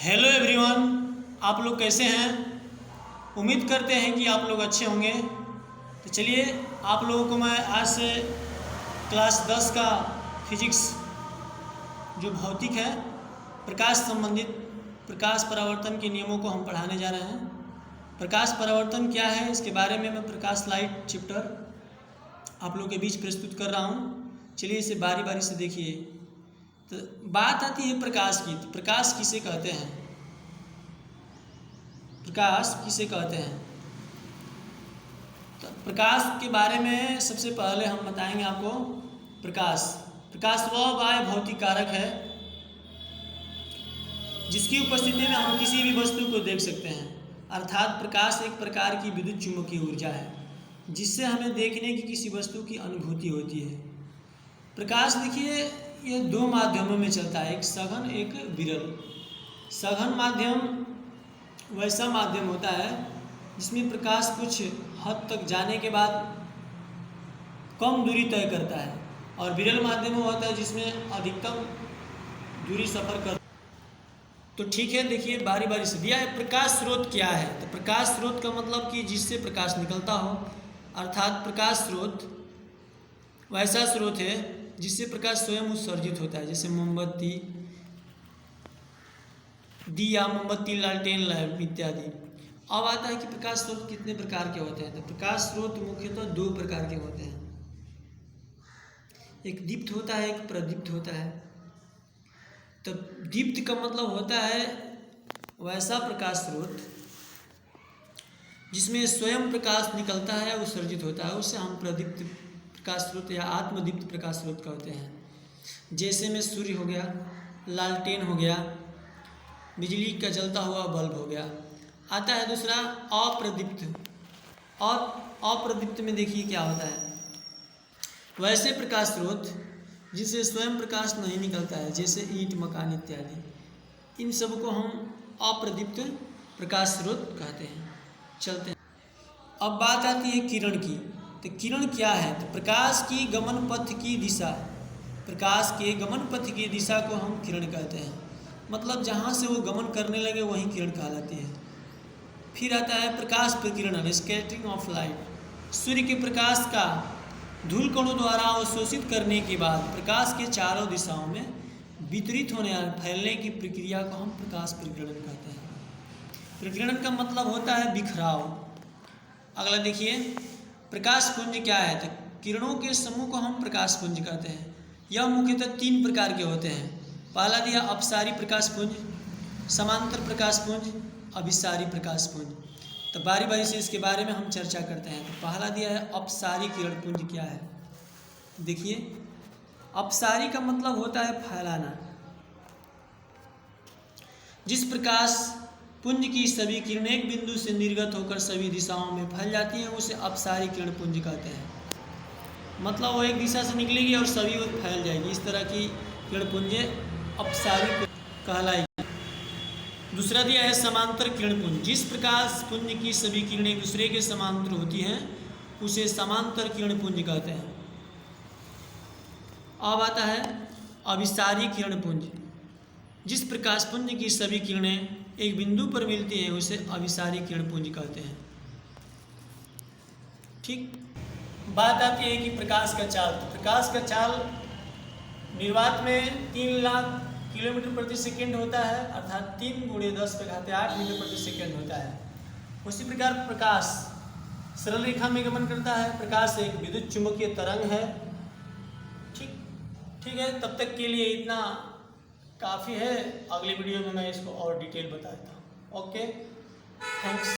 Hello everyone, आप लोग कैसे हैं। उम्मीद करते हैं कि आप लोग अच्छे होंगे। तो चलिए आप लोगों को मैं आज से क्लास 10 का फिजिक्स जो भौतिक है, प्रकाश संबंधित प्रकाश परावर्तन के नियमों को हम पढ़ाने जा रहे हैं। प्रकाश परावर्तन क्या है, इसके बारे में मैं प्रकाश लाइट चैप्टर आप लोगों के बीच प्रस्तुत कर रहा हूँ। चलिए इसे बारी बारी से देखिए। तो बात आती है प्रकाश की। तो प्रकाश किसे कहते हैं, प्रकाश किसे कहते हैं। तो प्रकाश के बारे में सबसे पहले हम बताएंगे आपको। प्रकाश वह बाह्य भौतिक कारक है जिसकी उपस्थिति में हम किसी भी वस्तु को देख सकते हैं। अर्थात प्रकाश एक प्रकार की विद्युत चुम्बकीय ऊर्जा है जिससे हमें देखने की किसी वस्तु की अनुभूति होती है। प्रकाश देखिए, यह दो माध्यमों में चलता है, एक सघन एक विरल। सघन माध्यम वैसा माध्यम होता है जिसमें प्रकाश कुछ हद तक जाने के बाद कम दूरी तय करता है, और विरल माध्यम वो होता है जिसमें अधिकतम दूरी सफर कर। तो ठीक है, देखिए बारी बारी से दिया है। प्रकाश स्रोत क्या है। तो प्रकाश स्रोत का मतलब कि जिससे प्रकाश निकलता हो, अर्थात प्रकाश स्रोत वैसा स्रोत है जिससे प्रकाश स्वयं उत्सर्जित होता है, जैसे मोमबत्ती, दिया, मोमबत्ती, लालटेन, लैंप इत्यादि। अब आता है कि प्रकाश स्रोत कितने प्रकार के होते हैं। तो प्रकाश स्रोत मुख्यतः दो प्रकार के होते हैं, एक दीप्त होता है, एक प्रदीप्त होता है। तो दीप्त का मतलब होता है वैसा प्रकाश स्रोत जिसमें स्वयं प्रकाश निकलता है, उत्सर्जित होता है, उसे हम प्रदीप्त प्रकाश स्रोत या आत्मदीप्त प्रकाश स्रोत कहते हैं। जैसे में सूर्य हो गया, लालटेन हो गया, बिजली का जलता हुआ बल्ब हो गया। आता है दूसरा अप्रदीप्त। और अप्रदीप्त में देखिए क्या होता है, वैसे प्रकाश स्रोत जिससे स्वयं प्रकाश नहीं निकलता है, जैसे ईंट, मकान इत्यादि। इन सब को हम अप्रदीप्त प्रकाश स्रोत कहते हैं। चलते हैं, अब बात आती है किरण की। तो किरण क्या है। तो प्रकाश की गमन पथ की दिशा, प्रकाश के गमन पथ की दिशा को हम किरण कहते हैं। मतलब जहाँ से वो गमन करने लगे वहीं किरण कहलाती है। फिर आता है प्रकाश प्रकीर्णन, स्कैटरिंग ऑफ लाइट। सूर्य के प्रकाश का धूल कणों द्वारा अवशोषित करने के बाद प्रकाश के चारों दिशाओं में वितरित होने और फैलने की प्रक्रिया को हम प्रकाश प्रकीर्णन कहते हैं। प्रकीर्णन का मतलब होता है बिखराव। अगला देखिए, प्रकाश पुंज क्या है। तो किरणों के समूह को हम प्रकाश पुंज कहते हैं। यह मुख्यतः तीन प्रकार के होते हैं। पहला दिया अपसारी प्रकाश पुंज, समांतर प्रकाश पुंज, अभिसारी प्रकाश पुंज। तो बारी बारी से इसके बारे में हम चर्चा करते हैं। तो पहला दिया है अपसारी किरण पुंज क्या है। देखिए, अपसारी का मतलब होता है फैलाना। जिस प्रकाश पुंज की सभी किरणें एक बिंदु से निर्गत होकर सभी दिशाओं में फैल जाती हैं उसे अपसारी किरण पुंज कहते हैं। मतलब वो एक दिशा से निकलेगी और सभी ओर फैल जाएगी, इस तरह की किरण पुंज अपसारी कहलाएगी। दूसरा दिया है समांतर किरण पुंज। जिस प्रकाश पुंज की सभी किरणें एक दूसरे के समांतर होती हैं उसे समांतर किरण पुंज कहते हैं। अब आता है अभिसारी किरण पुंज। जिस प्रकाश पुंज की सभी किरणें एक बिंदु पर मिलती हैं उसे अभिसारी किरण पुंज कहते हैं। ठीक, बात आती है कि प्रकाश का चाल। तो प्रकाश का चाल निर्वात में 3 लाख किलोमीटर प्रति सेकेंड होता है, अर्थात 3 × 10⁸ मीटर प्रति सेकेंड होता है। उसी प्रकार प्रकाश सरल रेखा में गमन करता है। प्रकाश एक विद्युत चुम्बकीय तरंग है। ठीक है, तब तक के लिए इतना काफ़ी है। अगले वीडियो में मैं इसको और डिटेल बताता हूँ। Okay, thanks.